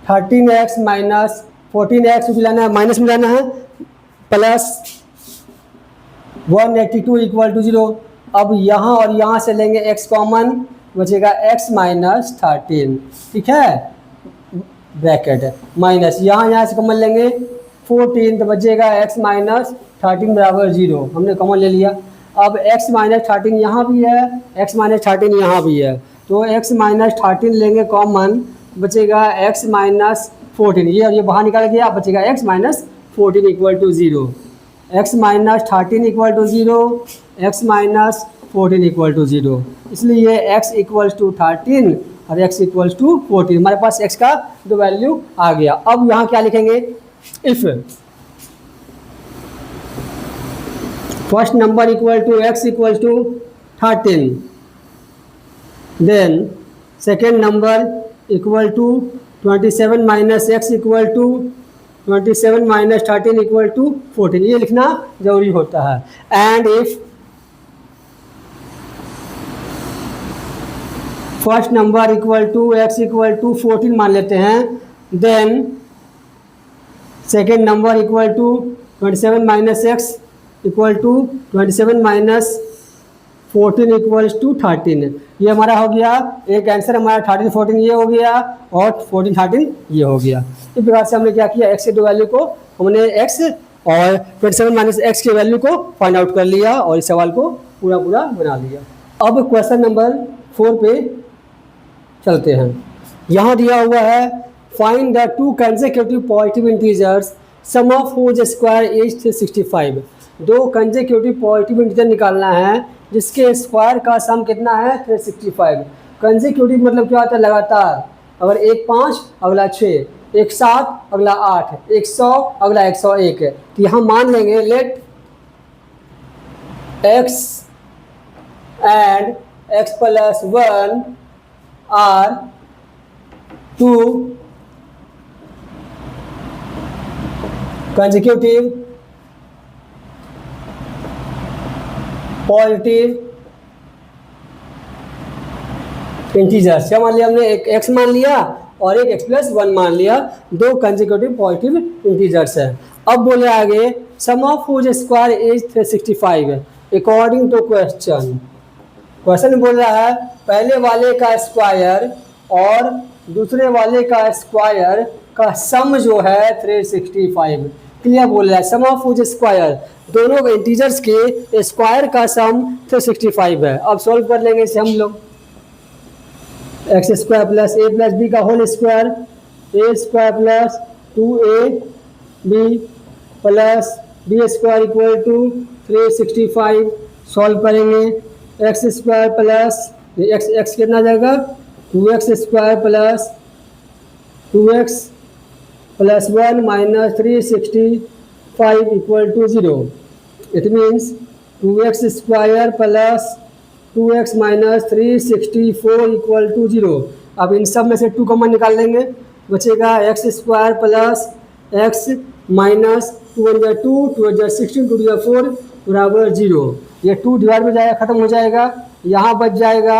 13x minus 14x मिलाना है, माइनस मिलाना है, प्लस 182 इक्वल टू 0। अब यहाँ और यहाँ से लेंगे x कॉमन, बचेगा x माइनस 13, ठीक है, ब्रैकेट माइनस यहाँ से कॉमन लेंगे 14, तो बचेगा x माइनस 13 बराबर 0, हमने कॉमन ले लिया। अब x माइनस 13 यहाँ भी है, x माइनस 13 यहाँ भी है, तो x माइनस 13 लेंगे कॉमन, बचेगा x माइनस 14, ये बाहर निकाल गया, बचेगा x minus 14 equal to 0, x minus 13 equal to 0, x minus 14 equal to 0, इसलिए x इक्वल्स टू 13 और x इक्वल्स टू 14, हमारे पास x का दो वैल्यू आ गया। अब यहाँ क्या लिखेंगे, if first number equal to x equal to 13, then second number equal to 27 minus x equal to 27 minus 13 equal to 14, ये लिखना जरूरी होता है। And if first number equal to x equal to 14 मान लेते हैं, then second number equal to 27 minus x equal to 27 minus 14 equals to 13, ये हमारा हो गया, एक आंसर हमारा 13 14 ये हो गया और 14 13 ये हो गया। इस प्रकार से हमने क्या किया, x के दो वैल्यू को हमने x और 27 माइनस एक्स के वैल्यू को फाइंड आउट कर लिया और इस सवाल को पूरा बना लिया। अब क्वेश्चन नंबर 4 पे चलते हैं। यहाँ दिया हुआ है find the two consecutive positive integers sum of whose square is 365, दो कंसेक्यूटिव पॉजिटिव इंटीजर निकालना है जिसके स्क्वायर का सम कितना है 365। कंसेक्यूटिव मतलब क्या होता है, लगातार, अगर एक 5 अगला 6, एक 7 अगला 8, एक 100 अगला 101, तो यहाँ मान लेंगे let x and x plus 1 are two consecutive positive integers. क्या मान लिया हमने, एक x मान लिया और एक x+1 मान लिया, दो कंसेक्यूटिव पॉजिटिव इंटीजर्स है। अब बोले आगे sum of whose square is 365 according to question. Question बोल रहा है पहले वाले का स्क्वायर और दूसरे वाले का स्क्वायर का सम जो है 365। क्लियर बोल रहा है सम ऑफ हुज स्क्वायर, दोनों इंटीजर्स के स्क्वायर का सम 365 है। अब सॉल्व कर लेंगे इसे हम लोग। X square plus A plus B का whole square, A square plus 2ab plus B square equal to 365। Solve करेंगे एक्स स्क्वायर प्लस एक्स कितना जाएगा 2x square plus 2x plus 1 minus 365 equal to 0। It means 2x square plus 2x minus 364 equal to 0। अब इन सब में से 2 common निकाल लेंगे, बचेगा x square plus x minus 2 × 2 2 × 16 2 × 4 बराबर 0। ये 2 डिवाइड में जाएगा, ख़त्म हो जाएगा। यहाँ बच जाएगा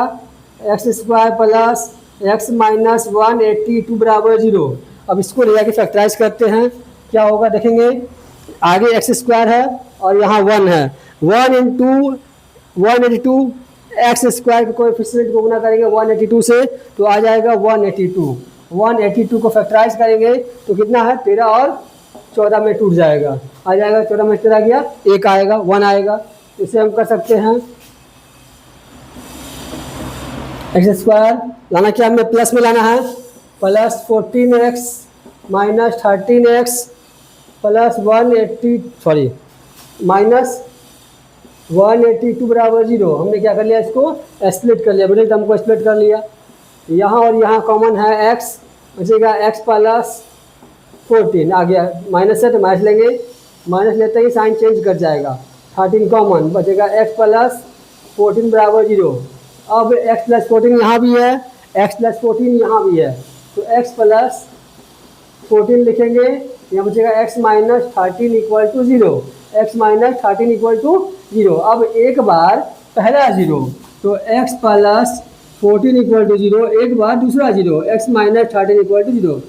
x square plus x minus 182 बराबर 0। अब इसको ले जाके फैक्टराइज करते हैं, क्या होगा देखेंगे। आगे एक्स स्क्वायर है और यहाँ 1 है, 1 × 182 एक्स स्क्वायर के कोएफिशिएंट को गुना करेंगे 182 से तो आ जाएगा 182। 182 को फैक्टराइज करेंगे तो कितना है 13 और 14 में टूट जाएगा, आ जाएगा 14 में 13 गया 1 आएगा 1 आएगा। इसे हम कर सकते हैं एक्स स्क्वायर लाना क्या हमें प्लस में लाना है, plus 14x minus 13x plus minus 182 बराबर 0। हमने क्या कर लिया इसको स्प्लिट कर लिया, मिडिल टर्म को स्प्लिट कर लिया। यहाँ और यहाँ कॉमन है x, बचेगा x प्लस 14 आ गया, माइनस है तो माइनस लेंगे, माइनस लेते ही साइन चेंज कर जाएगा। 13 कॉमन बचेगा x प्लस 14 बराबर 0। अब x प्लस 14 यहाँ भी है, x प्लस 14 यहाँ भी है तो x प्लस 14 लिखेंगे, यहाँ बचेगा x minus 13 equal to 0, x minus 13 equal to 0। अब एक बार पहला 0 तो x प्लस 14 इक्वल टू 0, एक बार दूसरा 0 x माइनस 13 इक्वल टू 0,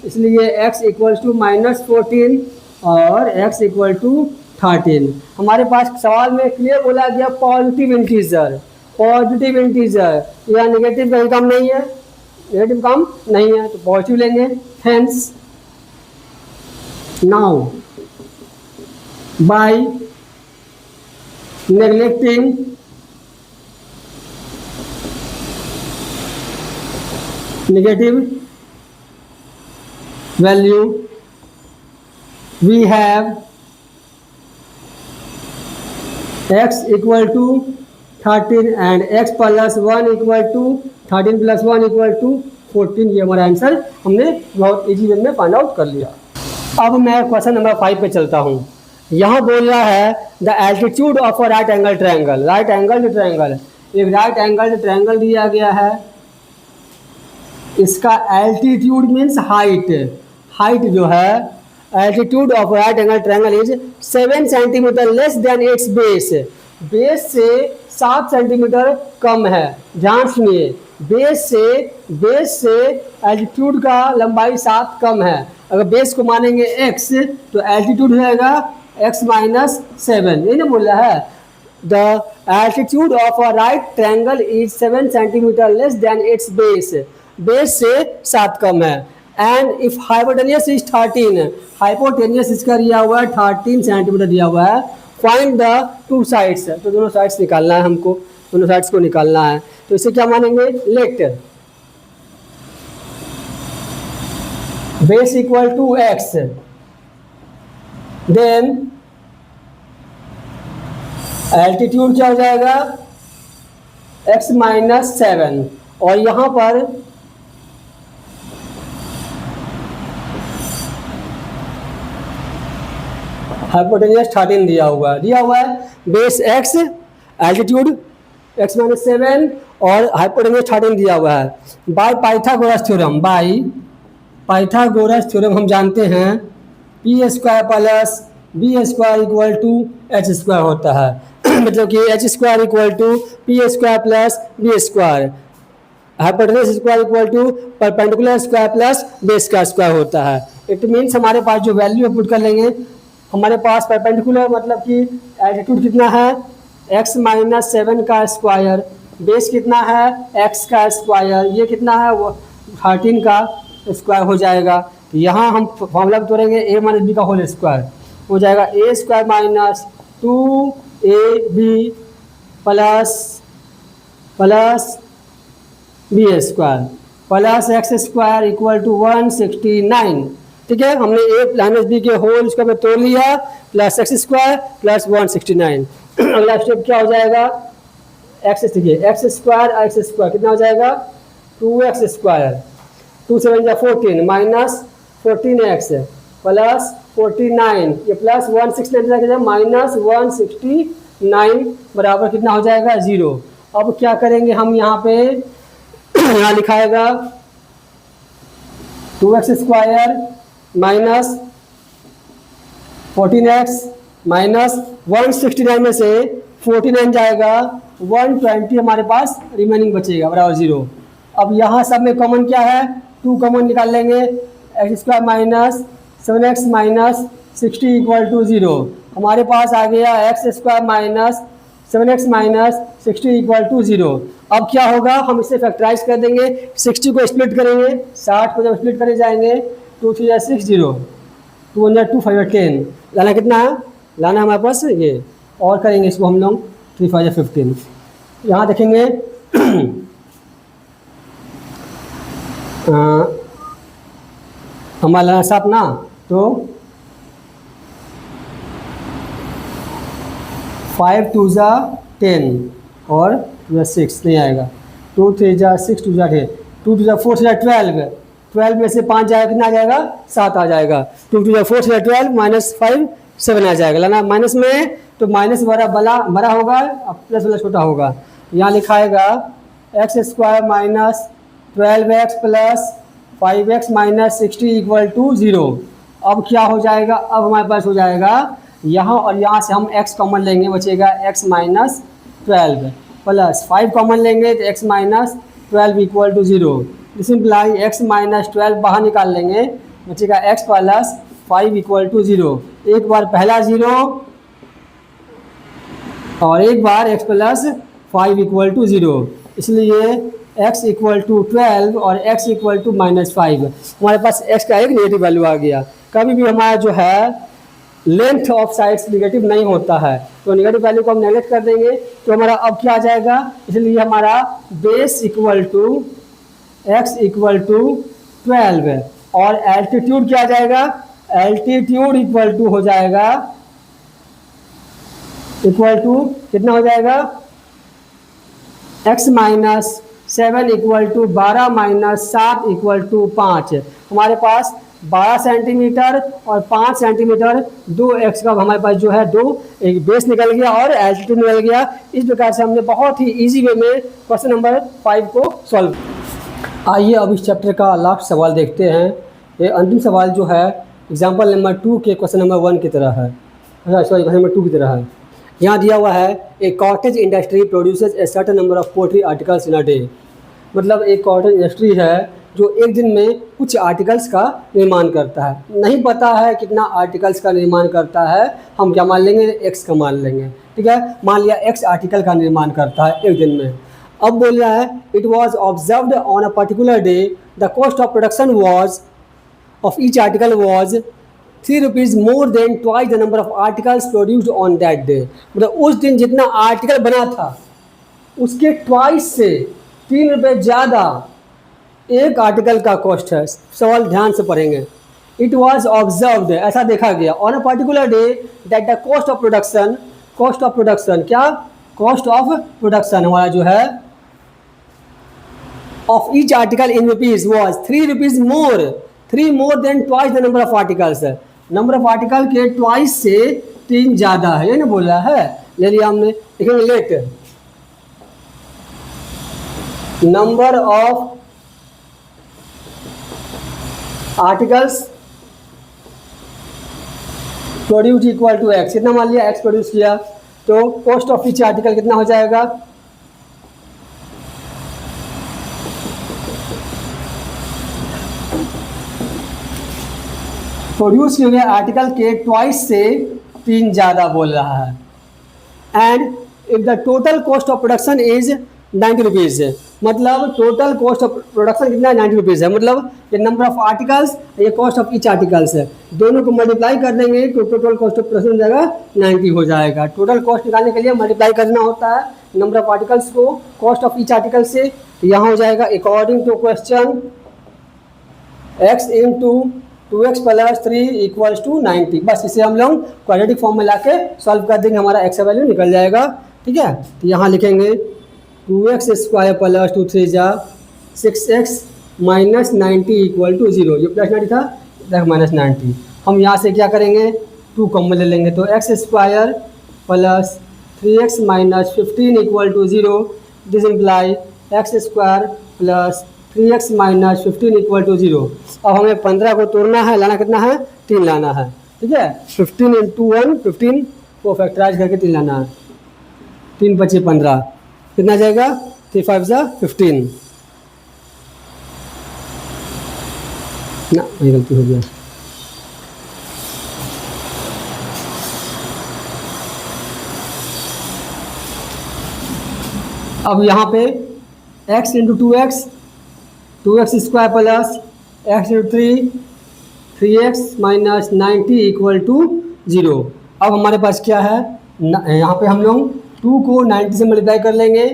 इसलिए x इक्वल टू माइनस 14 और x इक्वल टू 13। हमारे पास सवाल में क्लियर बोला गया पॉजिटिव इंटीजर, पॉजिटिव इंटीजर या नेगेटिव कहीं काम नहीं है, नेगेटिव काम नहीं है तो पॉजिटिव लेंगे। Hence now by neglecting negative value we have x equal to 13 and x plus 1 equal to 13 plus 1 equal to 14। ये हमारा आंसर हमने बहुत इजी वे में फाइंड आउट कर लिया। अब मैं क्वेश्चन नंबर 5 पे चलता हूँ। यहाँ बोल रहा है the altitude of a right angle triangle, right angle triangle, एक राइट एंगल ट्रायंगल दिया गया है, इसका एल्टीट्यूड मीन्स हाइट, हाइट जो है altitude of right angle triangle is 7 centimetre less than it's base, base से 7 सेंटीमीटर कम है। ध्यान सुनिए, बेस से एल्टीट्यूड का लंबाई 7 कम है। अगर बेस को मानेंगे x तो एल्टीट्यूड हो जाएगा x माइनस 7। ये ना बोल रहा है the altitude of a right triangle is 7 centimetre less than it's base, base से 7 कम है। And if hypotenuse is 13, hypotenuse इसका दिया हुआ है 13 सेंटीमीटर दिया हुआ है। फाइंड द टू साइड्स, तो दोनों साइड्स निकालना है हमको, दोनों साइड्स को निकालना है। तो इसे क्या मानेंगे, let base equal to x, then altitude क्या हो जाएगा x माइनस 7, और यहाँ पर हाइपोटेनियस 13 दिया हुआ है, base x, altitude x minus 7 और हाइपोटेनियस 13 दिया हुआ है। बाय पाइथागोरस थ्योरम हम जानते हैं p square plus b square equal to h square होता है मतलब कि h square equal to p square plus b square. Hypotenuse square equal to perpendicular square plus base का स्क्वायर होता है। इट मीन्स हमारे पास जो वैल्यू पुट कर लेंगे, हमारे पास परपेंडिकुलर मतलब कि एल्टीट्यूड कितना है x माइनस 7 का स्क्वायर, बेस कितना है x का स्क्वायर, ये कितना है वो 13 का स्क्वायर हो जाएगा। यहाँ हम फॉर्मूला तोड़ेंगे a माइनस बी का होल स्क्वायर हो जाएगा a square minus 2ab plus B square plus x square equal to 169। ठीक है, हमने ए माइनस बी के होल स्क्वायर में तोड़ लिया प्लस एक्स स्क्वायर प्लस 169। अगला स्टेप क्या हो जाएगा, एक्स देखिए एक्स स्क्वायर कितना हो जाएगा 2x स्क्वायर 2 7 जा 14 माइनस 14x प्लस 49 ये प्लस 169 माइनस 169 बराबर कितना हो जाएगा 0। अब क्या करेंगे हम यहाँ पे यहाँ लिखाएगा 2x square minus 14x minus 169 में से 49 जाएगा 120 हमारे पास रिमेनिंग बचेगा बराबर 0। अब यहाँ सब में कॉमन क्या है 2 कॉमन निकाल लेंगे, x square minus 7x minus 60 equal to 0। हमारे पास आ गया x square minus 7x minus 60 equal to 0। अब क्या होगा, हम इसे फैक्टराइज कर देंगे, 60 को स्प्लिट करेंगे, 60 को जब स्प्लिट करे जाएंगे 2 3 जा 6 0 2 1 जा 2 5 जा 10 लाना कितना है, लाना हमारे पास ये और करेंगे इसको हम लोग 3 5 जा 15। यहाँ देखेंगे हमारा लाना साफ ना तो 5 2 जा 10 और 2 जा 6 नहीं आएगा, 2 3 जा 6 2 जा 10 2 2 जा 4 जा 12 में से 5 जाएगा कितना आ जाएगा 7 आ जाएगा, 2 2 जा 4 जा 12 माइनस 5 7 आ जाएगा। लाना माइनस में तो माइनस बड़ा होगा प्लस वाला छोटा होगा। यहाँ लिखाएगा x square minus 12x plus 5x minus 60 equal to 0। अब क्या हो जाएगा, अब हमारे पास हो जाएगा यहाँ और यहाँ से हम x कॉमन लेंगे, बचेगा x माइनस 12 प्लस 5 कॉमन लेंगे तो x minus 12 equal to 0। Simply x minus 12 बाहर निकाल लेंगे, बचेगा x प्लस 5 इक्वल टू 0। एक बार पहला 0 और एक बार x प्लस 5 इक्वल टू 0, इसलिए x इक्वल टू 12 और x इक्वल टू माइनस 5। हमारे पास x का एक नेगेटिव वैल्यू आ गया। कभी भी हमारा जो है लेंथ ऑफ साइड्स नेगेटिव नहीं होता है, तो नेगेटिव वैल्यू को हम नेगलेक्ट कर देंगे तो हमारा अब क्या आ जाएगा, इसलिए हमारा base equal to x equal to 12 और एल्टीट्यूड क्या आ जाएगा, एल्टीट्यूड इक्वल टू हो जाएगा इक्वल टू कितना हो जाएगा x minus 7 equal to 12 minus 7 equal to 5। हमारे पास 12 सेंटीमीटर और 5 सेंटीमीटर 2x का हमारे पास जो है 2 एक बेस निकल गया और एल्टीट्यूड निकल गया। इस प्रकार से हमने बहुत ही इजी वे में क्वेश्चन नंबर 5 को सॉल्व। आइए अब इस चैप्टर का लास्ट सवाल देखते हैं। ये अंतिम सवाल जो है एग्जाम्पल नंबर 2 के क्वेश्चन नंबर 1 की तरह है, सॉरी क्वेश्चन नंबर 2 की तरह है। यहाँ दिया हुआ है a cottage industry produces a certain number of poultry articles in a day. मतलब एक कॉटेज इंडस्ट्री है जो एक दिन में कुछ आर्टिकल्स का निर्माण करता है। नहीं पता है कितना आर्टिकल्स का निर्माण करता है, हम क्या मान लेंगे x का मान लेंगे। ठीक है, मान लिया x आर्टिकल का निर्माण करता है एक दिन में। अब बोल रहा है it was observed on a particular day the cost of production was of each article was 3 rupees more than twice the number of articles produced on that day. मतलब उस दिन जितना आर्टिकल बना था उसके ट्वाइस से 3 रुपये ज़्यादा एक आर्टिकल का कॉस्ट है। सवाल ध्यान से पढ़ेंगे। इट वॉज ऑब्जर्व्ड ऐसा देखा गया on a particular day that the cost of production क्या कॉस्ट ऑफ प्रोडक्शन हमारा जो है of each article in rupees was 3 rupees more than twice the number of articles. Number of article के twice से 3 ज़्यादा है, ये ना बोल रहा है। ले लिया हमने, देखेंगे let number of articles produce equal to x. कितना मान लिया x प्रोड्यूस किया तो कॉस्ट ऑफ ईच आर्टिकल कितना हो जाएगा प्रोड्यूस किए हुए आर्टिकल के ट्वाइस से 3 ज़्यादा बोल रहा है। And if the total cost of production is 90 rupees, मतलब टोटल कॉस्ट ऑफ प्रोडक्शन कितना है 90 रुपीज़ है, मतलब ये नंबर ऑफ आर्टिकल्स, ये कॉस्ट ऑफ ईच आर्टिकल्स है, दोनों को मल्टीप्लाई कर देंगे तो टोटल कॉस्ट ऑफ प्रोडक्शन हो जाएगा 90 हो जाएगा। टोटल कॉस्ट निकालने के लिए मल्टीप्लाई करना होता है नंबर ऑफ आर्टिकल्स को कॉस्ट ऑफ ईच आर्टिकल से। तो यहाँ हो जाएगा according to question x into 2x plus 3 equals to 90। बस इसे हम लोग क्वाड्रेटिक फॉर्म में लाके सॉल्व कर देंगे, हमारा x का वैल्यू निकल जाएगा। ठीक है, तो यहाँ लिखेंगे 2x स्क्वायर प्लस 2 3 जा 6x माइनस 90 इक्वल टू 0। ये प्लस 90 था, इधर माइनस 90। हम यहाँ से क्या करेंगे 2 कॉमन ले लेंगे, तो x square plus 3x minus 15 equal to 0। This imply x square plus 3x minus 15 equal to 0। अब हमें 15 को तोड़ना है, लाना कितना है 3 लाना है। ठीक है, 15 इंटू 1 15 को फैक्टराइज करके 3 लाना है, 3 × 5 = 15, कितना जाएगा 3 × 5 = 15 ना, ये गलती हो गया। अब यहाँ पे x into 2x square plus x into 3x minus 90 equal to 0। अब हमारे पास क्या है, यहाँ पे हम लोग 2 को 90 से मल्टीप्लाई कर लेंगे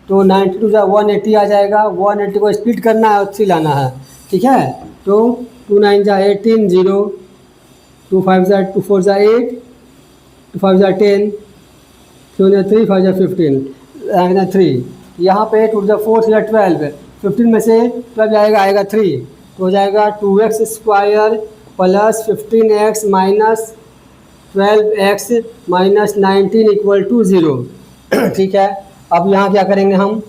तो 92 × 180 आ जाएगा। 180 को स्प्लिट करना है और 3 लाना है। ठीक है, तो 2 9 × 18 0, 2 5 × 2 4 = 8, 2 5 × 10, 2 3 5 × 15 3। यहाँ पे 2 × 4 3 = 12, 15 में से 12 आएगा 3, तो हो जाएगा 2x square plus 15x minus 12x minus 19 equal to 0। ठीक है, अब यहाँ क्या करेंगे, हम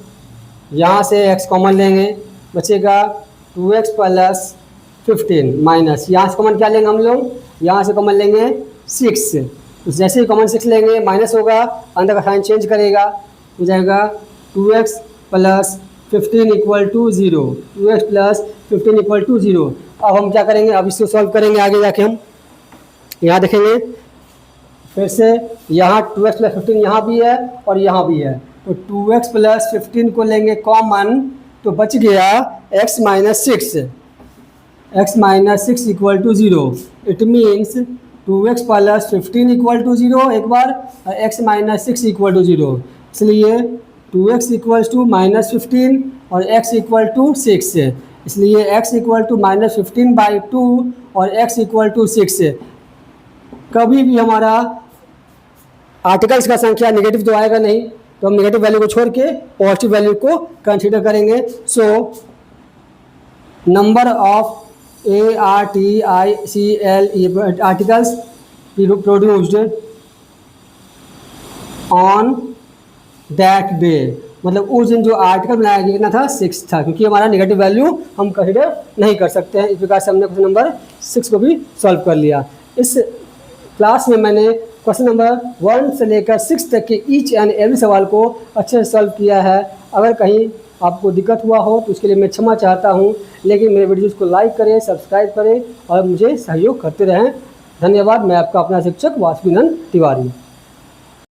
यहाँ से x कॉमन लेंगे, बचेगा 2x प्लस 15 माइनस, यहाँ से कॉमन क्या लेंगे हम लोग, यहाँ से कॉमन लेंगे 6। तो जैसे ही कॉमन 6 लेंगे माइनस होगा, अंदर का साइन चेंज करेगा, हो जाएगा 2x plus 15 equal to 0, 2x plus 15 equal to 0। अब हम क्या करेंगे, अब इसको सॉल्व करेंगे आगे जाके। हम यहाँ देखेंगे फिर से, यहाँ 2x प्लस 15 यहाँ भी है और यहाँ भी है, तो 2x प्लस 15 को लेंगे कॉमन, तो बच गया x minus 6 equal to 0। It means 2x plus 15 equal to 0 एक बार, और x माइनस 6 इक्वल टू 0। इसलिए 2x इक्वल्स टू माइनस 15 और x इक्वल टू 6 है, इसलिए x इक्वल टू माइनस 15/2 और x इक्वल टू 6 है। कभी भी हमारा आर्टिकल्स का संख्या नेगेटिव तो आएगा नहीं, तो हम नेगेटिव वैल्यू को छोड़ के पॉजिटिव वैल्यू को कंसीडर करेंगे। So number of articles produced on that day, मतलब उस दिन जो आर्टिकल बनाया गया कितना था 6 था, क्योंकि हमारा नेगेटिव वैल्यू हम कंसीडर नहीं कर सकते हैं। इस प्रकार से हमने क्वेश्चन नंबर 6 को भी सॉल्व कर लिया। इस क्लास में मैंने क्वेश्चन नंबर 1 से लेकर 6 तक के ईच एंड एवरी सवाल को अच्छे से सॉल्व किया है। अगर कहीं आपको दिक्कत हुआ हो तो उसके लिए मैं क्षमा चाहता हूँ, लेकिन मेरे वीडियोज़ को लाइक करें, सब्सक्राइब करें और मुझे सहयोग करते रहें। धन्यवाद। मैं आपका अपना शिक्षक वासुदेव तिवारी।